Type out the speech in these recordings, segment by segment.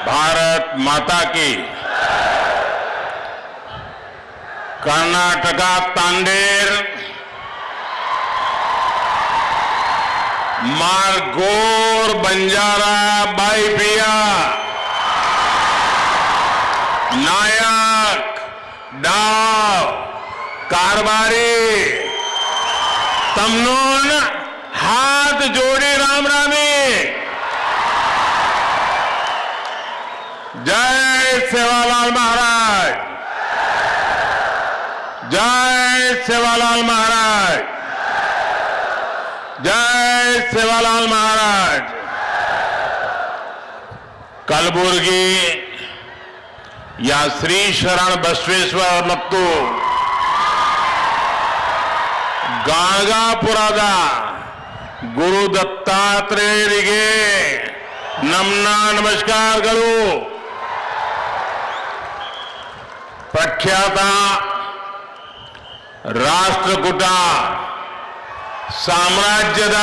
भारत माता की। कर्नाटका तांडेर मारगोर बंजारा बाईपिया नायक डाव कारबारी तमनोन हाथ जोड़ी राम रामी। जय सेवालाल महाराज, जय सेवालाल महाराज, जय सेवालाल महाराज। कलबुर्गी या श्री शरण बसवेश्वर ಮತ್ತು ಗಾಣಗಾಪುರದ ಗುರು ದತ್ತಾತ್ರೇಯರಿಗೆ ನಮ್ಮ ನಮಸ್ಕಾರಗಳು। ಪ್ರಖ್ಯಾತ ರಾಷ್ಟ್ರಕೂಟ ಸಾಮ್ರಾಜ್ಯದ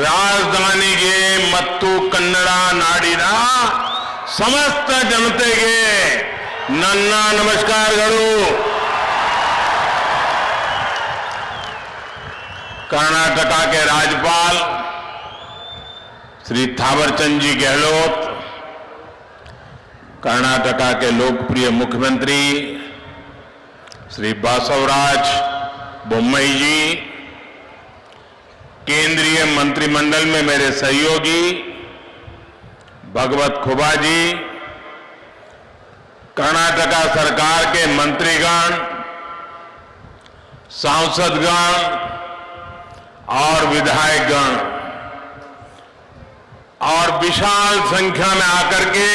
ರಾಜಧಾನಿಗೆ ಮತ್ತು ಕನ್ನಡ ನಾಡಿನ समस्त जनतेगे नन्ना नमस्कारಗಳು। कर्नाटका के राज्यपाल श्री थावरचंद जी गहलोत, कर्नाटका के लोकप्रिय मुख्यमंत्री श्री बासवराज बोम्मई जी, केंद्रीय मंत्रिमंडल में मेरे सहयोगी भगवत खुबा जी, कर्नाटका सरकार के मंत्रीगण, सांसदगण और विधायकगण और विशाल संख्या में आकर के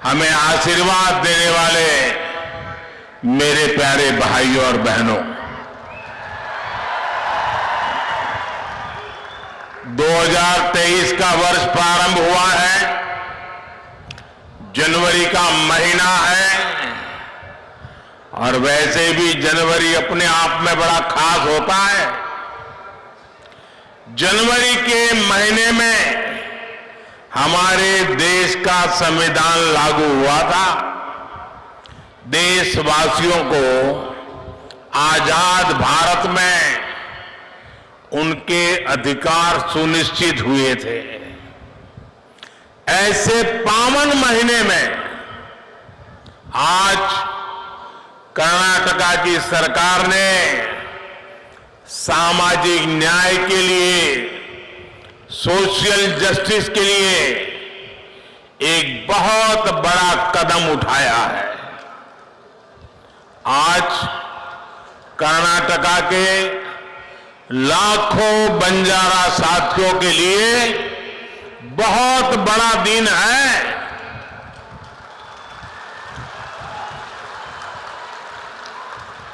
हमें आशीर्वाद देने वाले मेरे प्यारे भाइयों और बहनों, 2023 का वर्ष प्रारंभ हुआ है। जनवरी का महीना है और वैसे भी जनवरी अपने आप में बड़ा खास होता है। जनवरी के महीने में हमारे देश का संविधान लागू हुआ था। देशवासियों को आजाद भारत में उनके अधिकार सुनिश्चित हुए थे। ऐसे पावन महीने में आज कर्नाटका की सरकार ने सामाजिक न्याय के लिए, सोशल जस्टिस के लिए एक बहुत बड़ा कदम उठाया है। आज कर्नाटका के लाखों बंजारा साथियों के लिए बहुत बड़ा दिन है।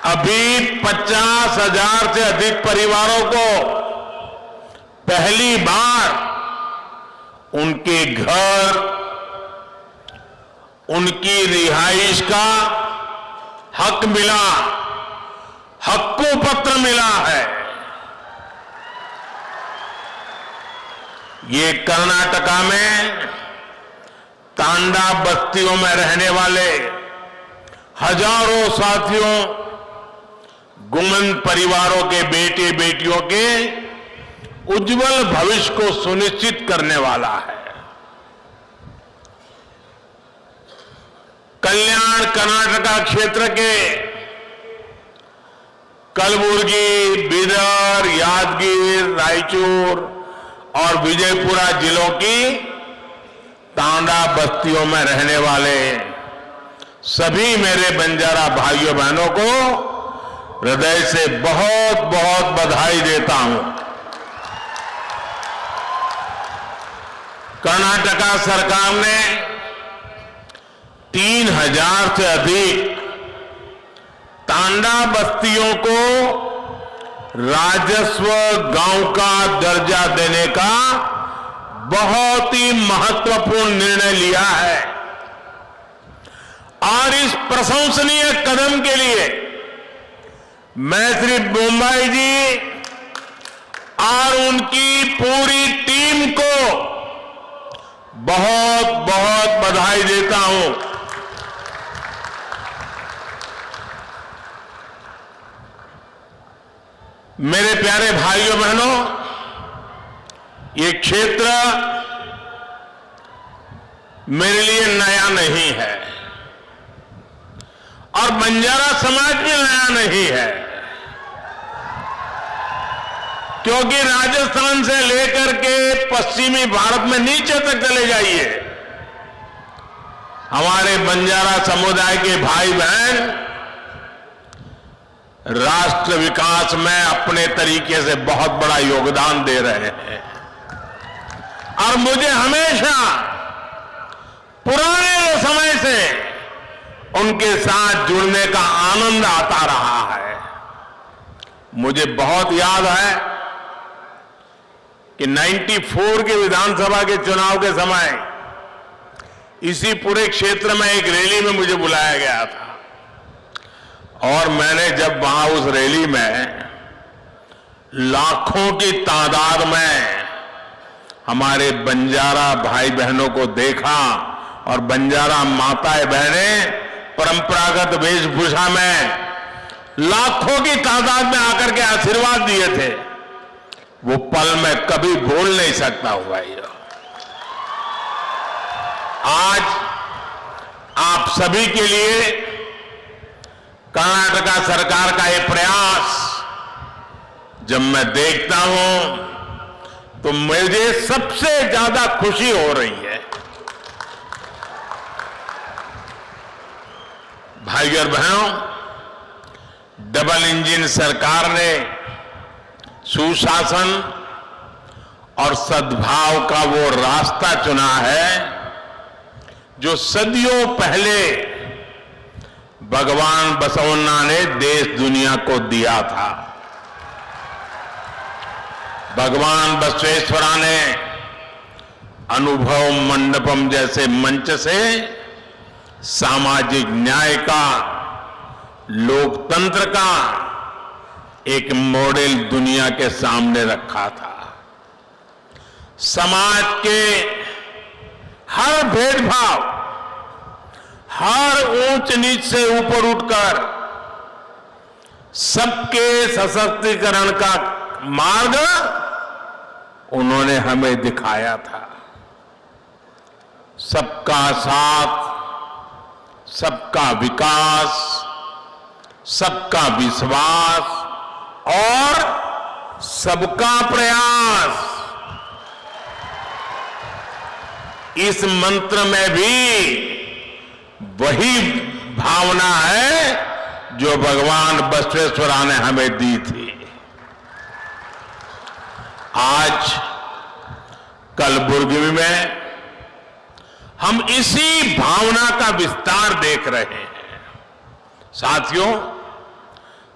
अभी 50,000 से अधिक परिवारों को पहली बार उनके घर, उनकी रिहाइश का हक मिला, हक्कू पत्र मिला है। ये कर्नाटका में तांडा बस्तियों में रहने वाले हजारों साथियों, गुमन परिवारों के बेटे बेटियों के उज्जवल भविष्य को सुनिश्चित करने वाला है। कल्याण कर्नाटका क्षेत्र के कलबुर्गी, बीदर, यादगीर, रायचूर और विजयपुरा जिलों की तांडा बस्तियों में रहने वाले सभी मेरे बंजारा भाइयों बहनों को हृदय से बहुत बहुत बधाई देता हूं। कर्नाटका सरकार ने 3,000 से अधिक तांडा बस्तियों को राजस्व गांव का दर्जा देने का बहुत ही महत्वपूर्ण निर्णय लिया है और इस प्रशंसनीय कदम के लिए मैं श्री बोम्मई जी और उनकी पूरी टीम को बहुत बहुत बधाई देता हूं। मेरे प्यारे भाइयों बहनों, ये क्षेत्र मेरे लिए नया नहीं है और बंजारा समाज भी नया नहीं है, क्योंकि राजस्थान से लेकर के पश्चिमी भारत में नीचे तक चले जाइए, हमारे बंजारा समुदाय के भाई बहन राष्ट्र विकास में अपने तरीके से बहुत बड़ा योगदान दे रहे हैं और मुझे हमेशा पुराने समय से उनके साथ जुड़ने का आनंद आता रहा है। मुझे बहुत याद है कि 94 के विधानसभा के चुनाव के समय इसी पूरे क्षेत्र में एक रैली में मुझे बुलाया गया था और मैंने जब वहां उस रैली में लाखों की तादाद में हमारे बंजारा भाई बहनों को देखा और बंजारा माताएं बहनें परंपरागत वेशभूषा में लाखों की तादाद में आकर के आशीर्वाद दिए थे, वो पल मैं कभी भूल नहीं सकता हूं भाइयों। आज आप सभी के लिए कर्नाटका सरकार का ये प्रयास जब मैं देखता हूं तो मुझे सबसे ज्यादा खुशी हो रही है। भाइयों और बहनों, डबल इंजन सरकार ने सुशासन और सद्भाव का वो रास्ता चुना है जो सदियों पहले भगवान बसवन्ना ने देश दुनिया को दिया था। भगवान बसवेश्वरा ने अनुभव मंडपम जैसे मंच से सामाजिक न्याय का, लोकतंत्र का एक मॉडल दुनिया के सामने रखा था। समाज के हर भेदभाव, हर ऊंच नीच से ऊपर उठकर सबके सशक्तिकरण का मार्ग उन्होंने हमें दिखाया था। सबका साथ, सबका विकास, सबका विश्वास और सबका प्रयास, इस मंत्र में भी वही भावना है जो भगवान बसवेश्वरा ने हमें दी थी। आज कलबुर्गी में हम इसी भावना का विस्तार देख रहे हैं। साथियों,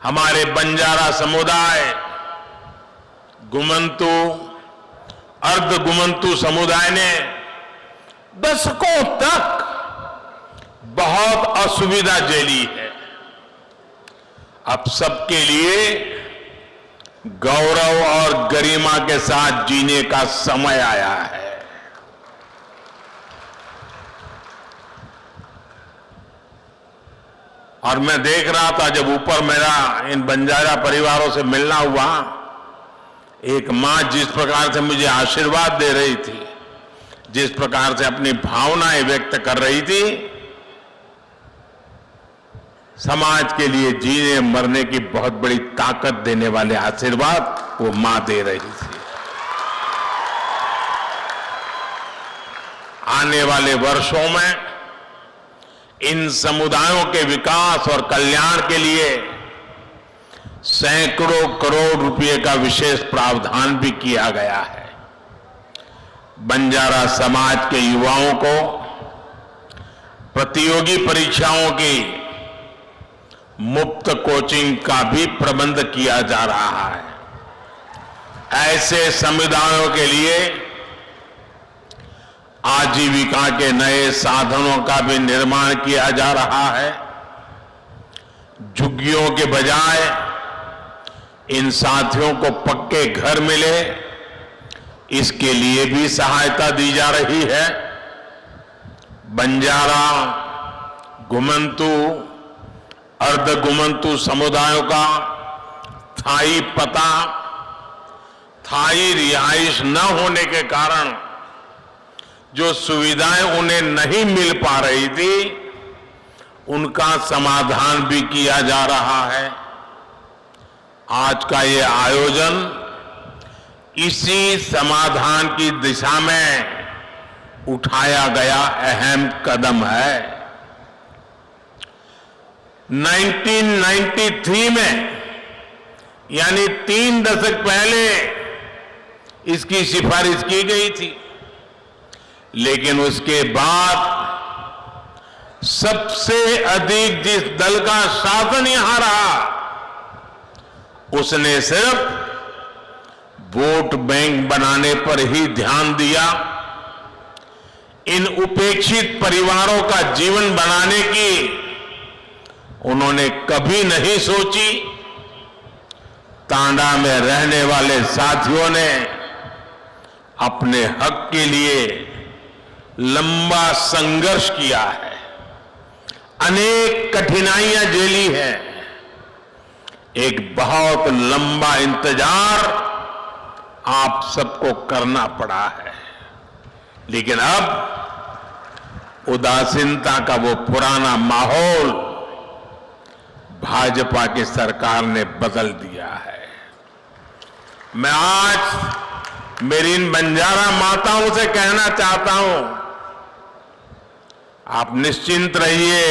हमारे बंजारा समुदाय, गुमंतु, अर्ध गुमंतु समुदाय ने दशकों तक बहुत असुविधा झेली है। अब सबके लिए गौरव और गरिमा के साथ जीने का समय आया है। और मैं देख रहा था जब ऊपर मेरा इन बंजारा परिवारों से मिलना हुआ, एक मां जिस प्रकार से मुझे आशीर्वाद दे रही थी, जिस प्रकार से अपनी भावनाएं व्यक्त कर रही थी, समाज के लिए जीने मरने की बहुत बड़ी ताकत देने वाले आशीर्वाद वो मां दे रही थी। आने वाले वर्षों में इन समुदायों के विकास और कल्याण के लिए सैकड़ों करोड़ रुपए का विशेष प्रावधान भी किया गया है। बंजारा समाज के युवाओं को प्रतियोगी परीक्षाओं की मुफ्त कोचिंग का भी प्रबंध किया जा रहा है। ऐसे समुदायों के लिए आजीविका के नए साधनों का भी निर्माण किया जा रहा है। झुग्गियों के बजाय इन साथियों को पक्के घर मिले, इसके लिए भी सहायता दी जा रही है। बंजारा, घुमंतु, अर्ध घुमंतु समुदायों का स्थायी पता, स्थायी रिहाइश न होने के कारण जो सुविधाएं उन्हें नहीं मिल पा रही थी, उनका समाधान भी किया जा रहा है। आज का ये आयोजन इसी समाधान की दिशा में उठाया गया अहम कदम है। 1993 में, यानी 3 दशक पहले इसकी सिफारिश की गई थी, लेकिन उसके बाद सबसे अधिक जिस दल का शासन यहां रहा, उसने सिर्फ वोट बैंक बनाने पर ही ध्यान दिया। इन उपेक्षित परिवारों का जीवन बनाने की उन्होंने कभी नहीं सोची। तांडा में रहने वाले साथियों ने अपने हक के लिए लंबा संघर्ष किया है, अनेक कठिनाइयां झेली हैं, एक बहुत लंबा इंतजार आप सबको करना पड़ा है। लेकिन अब उदासीनता का वो पुराना माहौल भाजपा की सरकार ने बदल दिया है। मैं आज मेरी इन बंजारा माताओं से कहना चाहता हूं, आप निश्चिंत रहिए,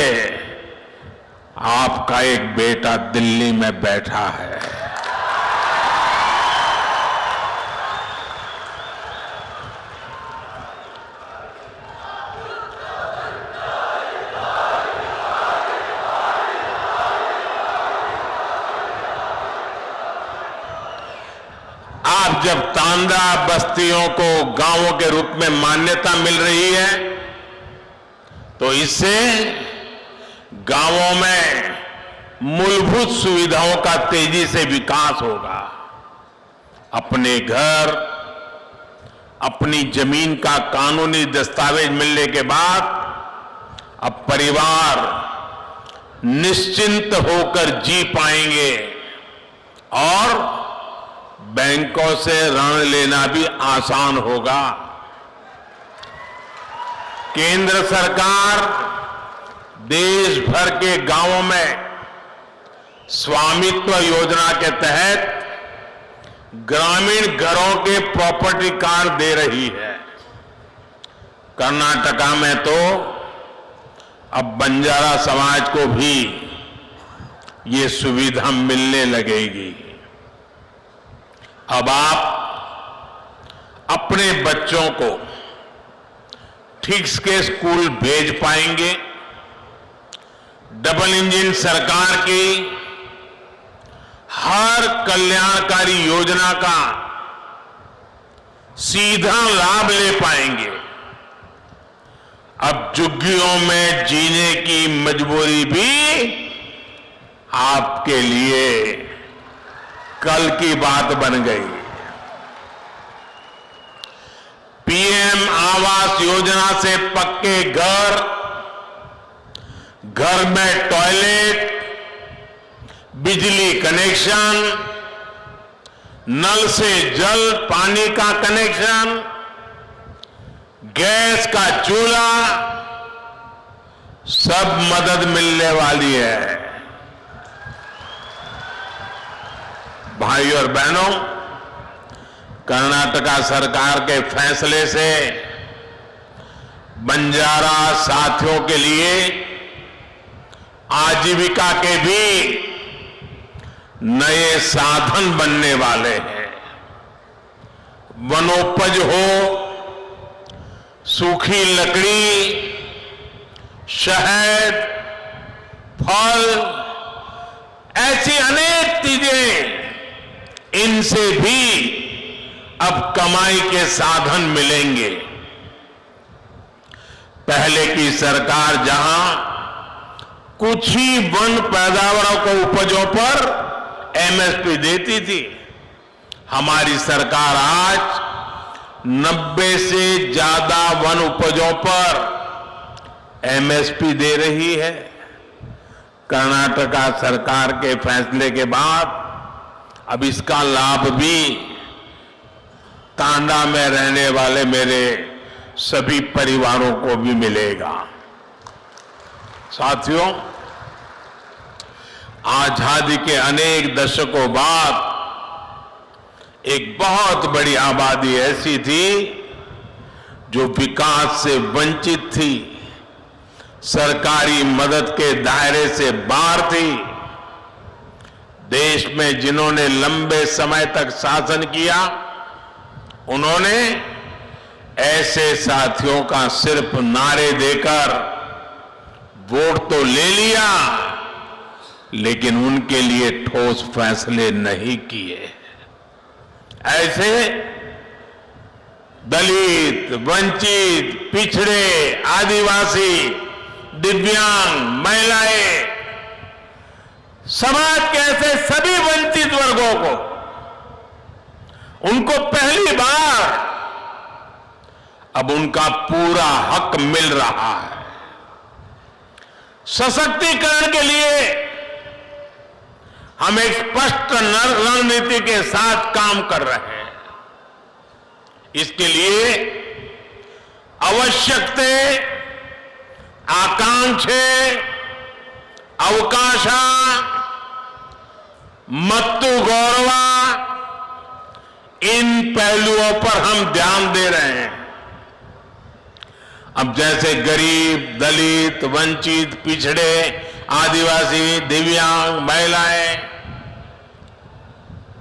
आपका एक बेटा दिल्ली में बैठा है। आप जब तांडा बस्तियों को गांवों के रूप में मान्यता मिल रही है, तो इससे गांवों में मूलभूत सुविधाओं का तेजी से विकास होगा। अपने घर, अपनी जमीन का कानूनी दस्तावेज मिलने के बाद अब परिवार निश्चिंत होकर जी पाएंगे और बैंकों से ऋण लेना भी आसान होगा। केंद्र सरकार देश भर के गांवों में स्वामित्व योजना के तहत ग्रामीण घरों के प्रॉपर्टी कार्ड दे रही है। कर्नाटका में तो अब बंजारा समाज को भी ये सुविधा मिलने लगेगी। अब आप अपने बच्चों को ठीक के स्कूल भेज पाएंगे। डबल इंजन सरकार की हर कल्याणकारी योजना का सीधा लाभ ले पाएंगे। अब झुग्गियों में जीने की मजबूरी भी आपके लिए कल की बात बन गई। पीएम आवास योजना से पक्के घर, घर में टॉयलेट, बिजली कनेक्शन, नल से जल पानी का कनेक्शन, गैस का चूल्हा, सब मदद मिलने वाली है। भाइयों और बहनों, कर्नाटका सरकार के फैसले से बंजारा साथियों के लिए आजीविका के भी नए साधन बनने वाले हैं। वनोपज हो, सूखी लकड़ी, शहद, फल, ऐसी अनेक चीजें, इनसे भी अब कमाई के साधन मिलेंगे। पहले की सरकार जहां कुछ ही वन पैदावारों को उपजों पर एमएसपी देती थी, हमारी सरकार आज 90 से ज्यादा वन उपजों पर एमएसपी दे रही है। कर्नाटका सरकार के फैसले के बाद अब इसका लाभ भी तांडा में रहने वाले मेरे सभी परिवारों को भी मिलेगा। साथियों, आजादी के अनेक दशकों बाद एक बहुत बड़ी आबादी ऐसी थी जो विकास से वंचित थी, सरकारी मदद के दायरे से बाहर थी। देश में जिन्होंने लंबे समय तक शासन किया, उन्होंने ऐसे साथियों का सिर्फ नारे देकर वोट तो ले लिया, लेकिन उनके लिए ठोस फैसले नहीं किए। ऐसे दलित, वंचित, पिछड़े, आदिवासी, दिव्यांग, महिलाएं, समाज के ऐसे सभी वंचित वर्गों को, उनको पहली बार अब उनका पूरा हक मिल रहा है। सशक्तिकरण के लिए हम एक स्पष्ट रणनीति के साथ काम कर रहे हैं। इसके लिए आवश्यकते, आकांक्षे, अवकाश, मत्तु गौरवा, इन पहलुओं पर हम ध्यान दे रहे हैं। अब जैसे गरीब, दलित, वंचित, पिछड़े, आदिवासी, दिव्यांग, महिलाएं,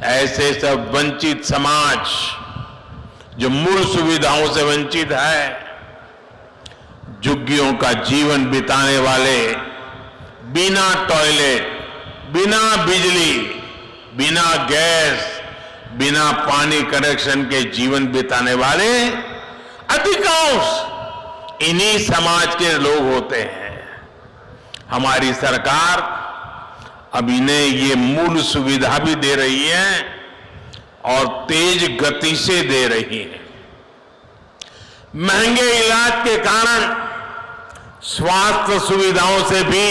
ऐसे सब वंचित समाज जो मूल सुविधाओं से वंचित है, झुग्गियों का जीवन बिताने वाले, बिना टॉयलेट, बिना बिजली, बिना गैस, बिना पानी कनेक्शन के जीवन बिताने वाले अधिकांश इन्हीं समाज के लोग होते हैं। हमारी सरकार अब इन्हें ये मूल सुविधा भी दे रही है और तेज गति से दे रही है। महंगे इलाज के कारण स्वास्थ्य सुविधाओं से भी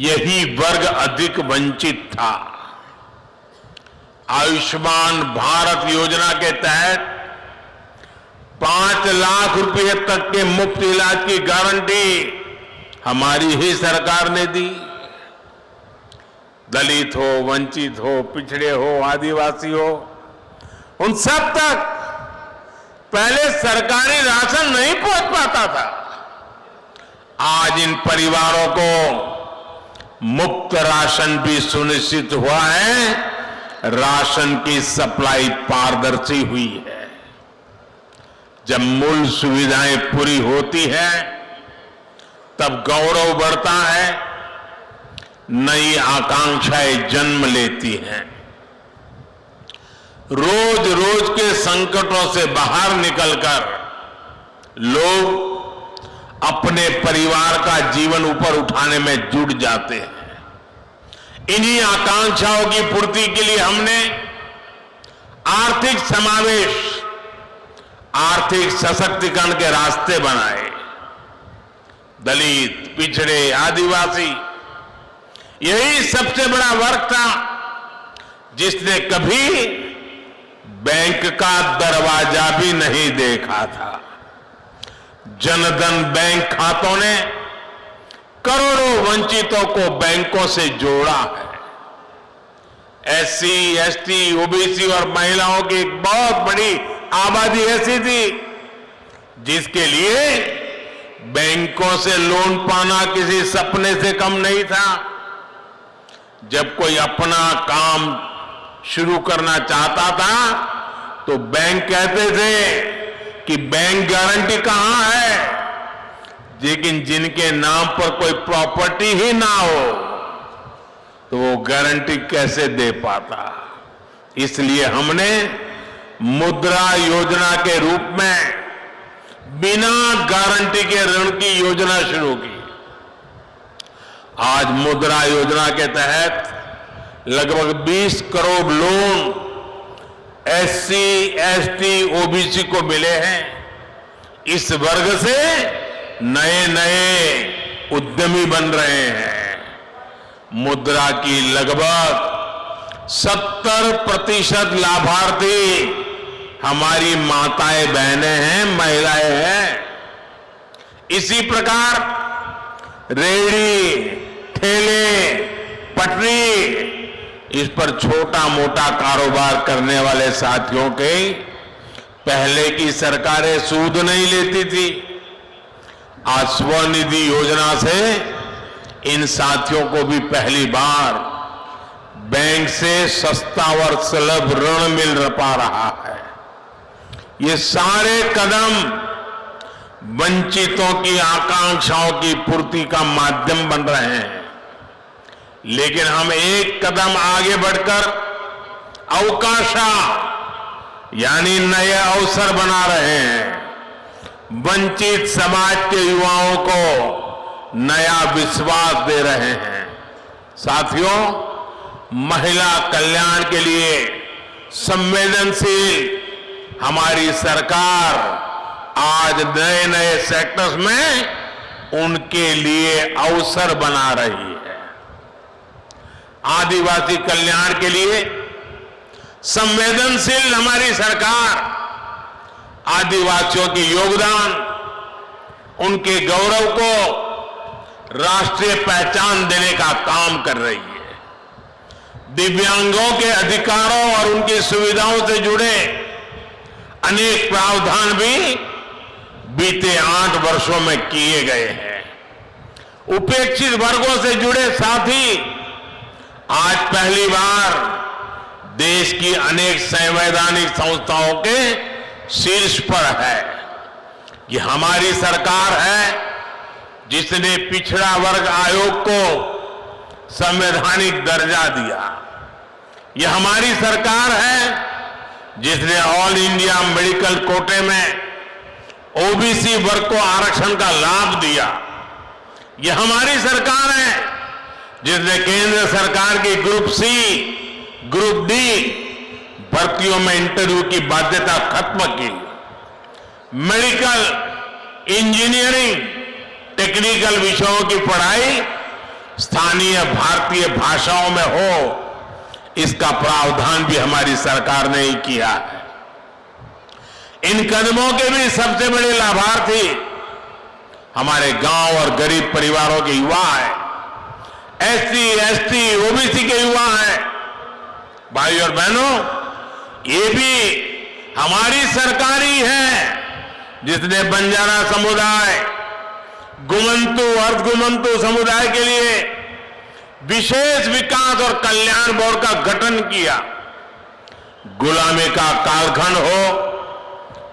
यही वर्ग अधिक वंचित था। आयुष्मान भारत योजना के तहत 5 लाख रुपए तक के मुफ्त इलाज की गारंटी हमारी ही सरकार ने दी। दलित हो, वंचित हो, पिछड़े हो, आदिवासी हो, उन सब तक पहले सरकारी राशन नहीं पहुंच पाता था। आज इन परिवारों को मुफ्त राशन भी सुनिश्चित हुआ है। राशन की सप्लाई पारदर्शी हुई है। जब मूल सुविधाएं पूरी होती है, तब गौरव बढ़ता है, नई आकांक्षाएं जन्म लेती हैं। रोज रोज के संकटों से बाहर निकलकर लोग अपने परिवार का जीवन ऊपर उठाने में जुट जाते हैं। इन्हीं आकांक्षाओं की पूर्ति के लिए हमने आर्थिक समावेश, आर्थिक सशक्तिकरण के रास्ते बनाए। दलित, पिछड़े, आदिवासी, यही सबसे बड़ा वर्ग था जिसने कभी बैंक का दरवाजा भी नहीं देखा था। जनधन बैंक खातों ने करोड़ों वंचितों को बैंकों से जोड़ा है। एससी, एसटी, ओबीसी और महिलाओं की एक बहुत बड़ी आबादी ऐसी थी जिसके लिए बैंकों से लोन पाना किसी सपने से कम नहीं था। जब कोई अपना काम शुरू करना चाहता था तो बैंक कहते थे कि बैंक गारंटी कहां है, लेकिन जिनके नाम पर कोई प्रॉपर्टी ही ना हो तो वो गारंटी कैसे दे पाता। इसलिए हमने मुद्रा योजना के रूप में बिना गारंटी के ऋण की योजना शुरू की। आज मुद्रा योजना के तहत लगभग 20 crore loan SC, ST, OBC को मिले हैं। इस वर्ग से नए नए उद्यमी बन रहे हैं। मुद्रा की लगभग 70% लाभार्थी हमारी माताएं बहनें हैं, महिलाएं हैं। इसी प्रकार रेहड़ी, ठेले, पटरी, इस पर छोटा मोटा कारोबार करने वाले साथियों के पहले की सरकारें सूद नहीं लेती थी। आज स्वनिधि योजना से इन साथियों को भी पहली बार बैंक से सस्ता और सुलभ ऋण मिल पा रहा है। ये सारे कदम वंचितों की आकांक्षाओं की पूर्ति का माध्यम बन रहे हैं। लेकिन हम एक कदम आगे बढ़कर अवकाशा यानी नए अवसर बना रहे हैं। वंचित समाज के युवाओं को नया विश्वास दे रहे हैं। साथियों, महिला कल्याण के लिए संवेदनशील हमारी सरकार आज नए नए सेक्टर्स में उनके लिए अवसर बना रही है। आदिवासी कल्याण के लिए संवेदनशील हमारी सरकार आदिवासियों के योगदान, उनके गौरव को राष्ट्रीय पहचान देने का काम कर रही है। दिव्यांगों के अधिकारों और उनकी सुविधाओं से जुड़े अनेक प्रावधान भी बीते 8 वर्षों में किए गए हैं। उपेक्षित वर्गों से जुड़े साथी आज पहली बार देश की अनेक संवैधानिक संस्थाओं के शीर्ष पर है। ये हमारी सरकार है जिसने पिछड़ा वर्ग आयोग को संवैधानिक दर्जा दिया। ये हमारी सरकार है जिसने ऑल इंडिया मेडिकल कोटे में ओबीसी वर्ग को आरक्षण का लाभ दिया। ये हमारी सरकार है जिसने केंद्र सरकार की ग्रुप सी, ग्रुप डी भर्तियों में इंटरव्यू की बाध्यता खत्म की। मेडिकल, इंजीनियरिंग, टेक्निकल विषयों की पढ़ाई स्थानीय भारतीय भाषाओं में हो, इसका प्रावधान भी हमारी सरकार ने ही किया है। इन कदमों के भी सबसे बड़े लाभार्थी हमारे गांव और गरीब परिवारों के युवा हैं। एससी, एसटी, ओबीसी के युवा हैं। भाई और बहनों, ये भी हमारी सरकार ही है जिसने बंजारा समुदाय, गुमंतु, अर्धगुमंतु समुदाय के लिए विशेष विकास और कल्याण बोर्ड का गठन किया। गुलामी का कालखंड हो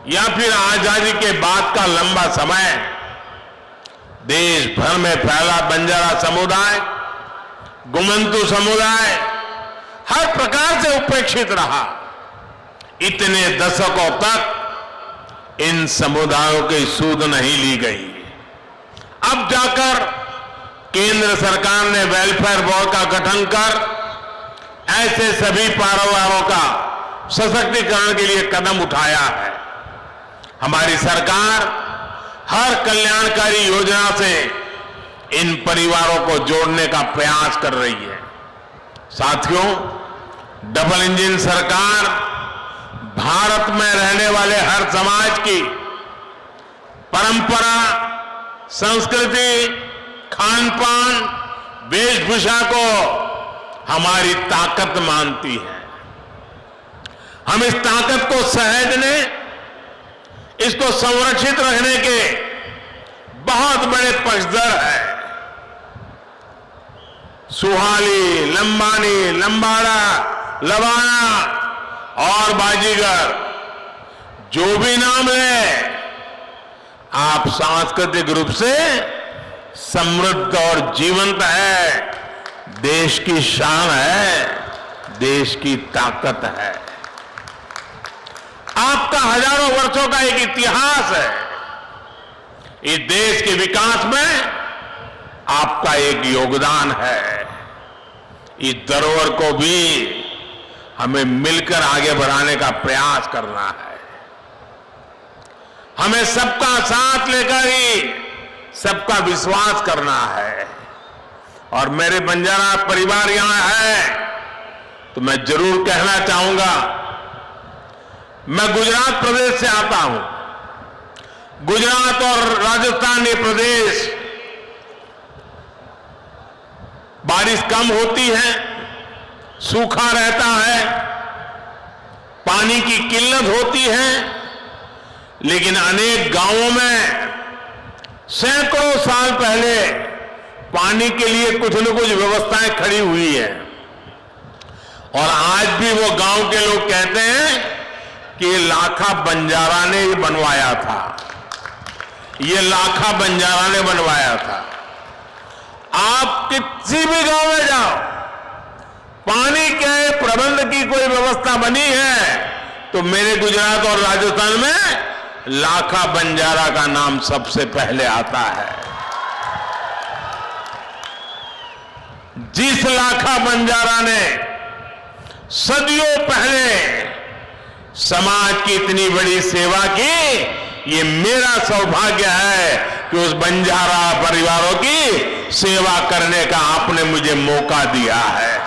या फिर आजादी के बाद का लंबा समय, देश भर में फैला बंजारा समुदाय, गुमंतु समुदाय हर प्रकार से उपेक्षित रहा। इतने दशकों तक इन समुदायों की सूद नहीं ली गई। अब जाकर केंद्र सरकार ने वेलफेयर बोर्ड का गठन कर ऐसे सभी परिवारों का सशक्तिकरण के लिए कदम उठाया है। हमारी सरकार हर कल्याणकारी योजना से इन परिवारों को जोड़ने का प्रयास कर रही है। साथियों, डबल इंजन सरकार भारत में रहने वाले हर समाज की परंपरा, संस्कृति, खान पान, वेशभूषा को हमारी ताकत मानती है। हम इस ताकत को सहेजने, इसको संरक्षित रखने के बहुत बड़े पक्षधर हैं। सुहाली, लंबानी, लंबाड़ा, लवाना और बाजीगर, जो भी नाम ले, आप सांस्कृतिक रूप से समृद्ध और जीवंत है। देश की शान है, देश की ताकत है। आपका हजारों वर्षों का एक इतिहास है। इस देश के विकास में आपका एक योगदान है। इस धरोहर को भी हमें मिलकर आगे बढ़ाने का प्रयास करना है। हमें सबका साथ लेकर ही सबका विश्वास करना है। और मेरे बंजारा परिवार यहां है तो मैं जरूर कहना चाहूंगा, मैं गुजरात प्रदेश से आता हूं। गुजरात और राजस्थान ये प्रदेश बारिश कम होती है, सूखा रहता है, पानी की किल्लत होती है, लेकिन अनेक गांवों में सैकड़ों साल पहले पानी के लिए कुछ न कुछ व्यवस्थाएं खड़ी हुई है। और आज भी वो गांव के लोग कहते हैं कि ये लाखा बंजारा ने ये बनवाया था, ये लाखा बंजारा ने बनवाया था। आप किसी भी गांव में जाओ, पानी के प्रबंध की कोई व्यवस्था बनी है तो मेरे गुजरात और राजस्थान में लाखा बंजारा का नाम सबसे पहले आता है। जिस लाखा बंजारा ने सदियों पहले समाज की इतनी बड़ी सेवा की, ये मेरा सौभाग्य है कि उस बंजारा परिवारों की सेवा करने का आपने मुझे मौका दिया है।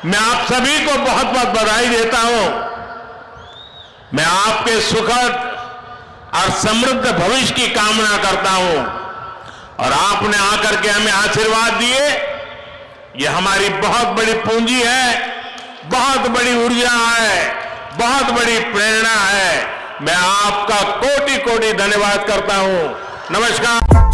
मैं आप सभी को बहुत बहुत बधाई देता हूं। मैं आपके सुखद और समृद्ध भविष्य की कामना करता हूं। और आपने आकर के हमें आशीर्वाद दिए, ये हमारी बहुत बड़ी पूंजी है, बहुत बड़ी ऊर्जा है, बहुत बड़ी प्रेरणा है। मैं आपका कोटि कोटि धन्यवाद करता हूं। नमस्कार।